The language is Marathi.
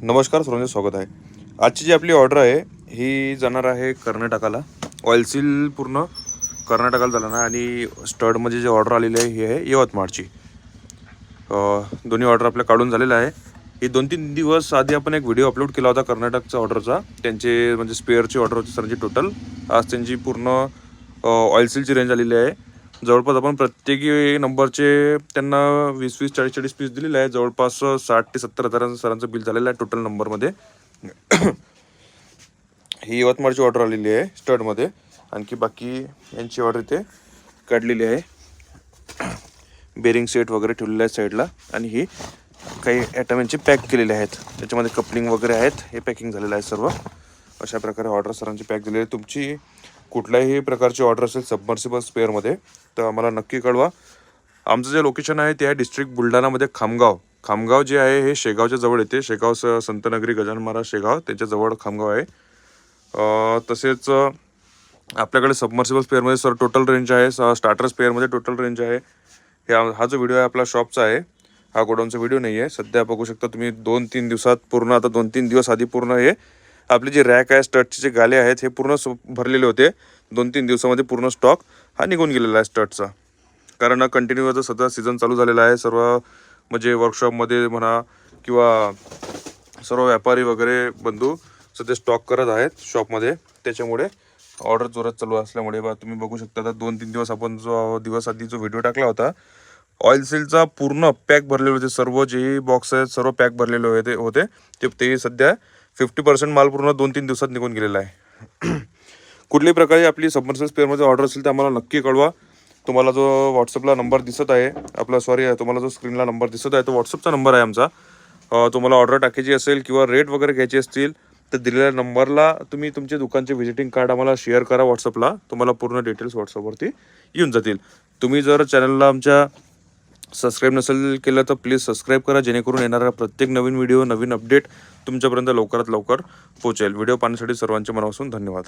नमस्कार सर्वांचे स्वागत आहे. आजची जी आपली ऑर्डर आहे ही जाणार आहे कर्नाटकाला. ऑइल सील पूर्ण कर्नाटकाला जाणार आहे आणि स्टडमध्ये जी ऑर्डर आलेली आहे ही आहे यवतमाळची. दोन्ही ऑर्डर आपल्या काढून झालेला आहे. ही 2-3 दिवस आधी आपण एक व्हिडिओ अपलोड केला होता कर्नाटकचा ऑर्डरचा. त्यांचे म्हणजे स्पेअरची ऑर्डर होती सरांची टोटल. आज त्यांची पूर्ण ऑइल सीलची रेंज आलेली आहे. जवळपास आपण प्रत्येकी नंबरचे त्यांना 20-20, 40-40 पीस दिलेले आहे. जवळपास 60 ते 70 हजारांचं सरांचं बिल झालेलं आहे टोटल नंबरमध्ये. ही यवतमाळची ऑर्डर आलेली आहे स्टडमध्ये. आणखी बाकी यांची ऑर्डर इथे काढलेली आहे. बेरिंग सेट वगैरे ठेवलेले आहेत साईडला आणि ही काही ॲटम यांचे पॅक केलेले आहेत. त्याच्यामध्ये कपलिंग वगैरे आहेत. हे पॅकिंग झालेलं आहे सर्व. अशा प्रकारे ऑर्डर सरांची पॅक झालेली आहे. तुमची कुठल्याही प्रकारची ऑर्डर असेल सबमर्सिबल स्पेअरमध्ये तर आम्हाला नक्की कळवा. आमचं जे लोकेशन आहे ते आहे डिस्ट्रिक्ट बुलढाणामध्ये खामगाव जे आहे हे शेगावच्या जवळ येते. शेगाव संतनगरी गजानन महाराज शेगाव त्याच्याजवळ खामगाव आहे. तसेच आपल्याकडे सबमर्सिबल स्पेअरमध्ये सर टोटल रेंज आहे. स्टार्टर स्पेअरमध्ये टोटल रेंज आहे. हा जो व्हिडिओ आहे आपला शॉपचा आहे. हा गोडाऊनचा व्हिडिओ नाही आहे. सध्या बघू शकता तुम्ही 2-3 दिवसात पूर्ण आता 2-3 दिवस आधी पूर्ण हे आपली जी रॅक आहे स्टडचे जे गाले आहेत हे पूर्ण भरलेले होते. 2-3 दिवसामध्ये पूर्ण स्टॉक हा निघून गेलेला आहे स्टडचा. कारण कंटिन्यू आता सध्या सीझन चालू झालेला आहे. सर्व म्हणजे वर्कशॉपमध्ये म्हणा किंवा सर्व व्यापारी वगैरे बंधू सध्या स्टॉक करत आहेत शॉपमध्ये. त्याच्यामुळे ऑर्डर जोरात चालू असल्यामुळे तुम्ही बघू शकता आता 2-3 दिवस आपण जो दिवस आधी जो व्हिडिओ टाकला होता ऑइल सीलचा पूर्ण पॅक भरलेले होते. सर्व जे बॉक्स आहेत सर्व पॅक भरलेले होते ते सध्या 50% माल पूर्ण 2-3 दिवसात निघून गेलेला आहे. कुठल्याही प्रकारे आपली सबमर्सिबल स्पेअरमध्ये ऑर्डर असेल तर आम्हाला नक्की कळवा. तुम्हाला जो व्हॉट्सअपला नंबर दिसत आहे तुम्हाला जो स्क्रीनला नंबर दिसत आहे तो व्हॉट्सअपचा नंबर आहे आमचा. तुम्हाला ऑर्डर टाकायची असेल किंवा रेट वगैरे घ्यायचे असतील तर दिलेल्या नंबरला तुम्ही तुमचे दुकानचे व्हिजिटिंग कार्ड आम्हाला शेअर करा व्हॉट्सअपला. तुम्हाला पूर्ण डिटेल्स व्हॉट्सअपवरती येऊन जातील. तुम्ही जर चॅनलला आमच्या सबस्क्राईब नसेल केलं तर प्लीज सबस्क्राईब करा, जेणेकरून येणारा प्रत्येक नवीन व्हिडिओ नवीन अपडेट तुमच्यापर्यंत लवकरात लवकर पोहोचेल. व्हिडिओ पाहण्यासाठी सर्वांचे मनापासून धन्यवाद.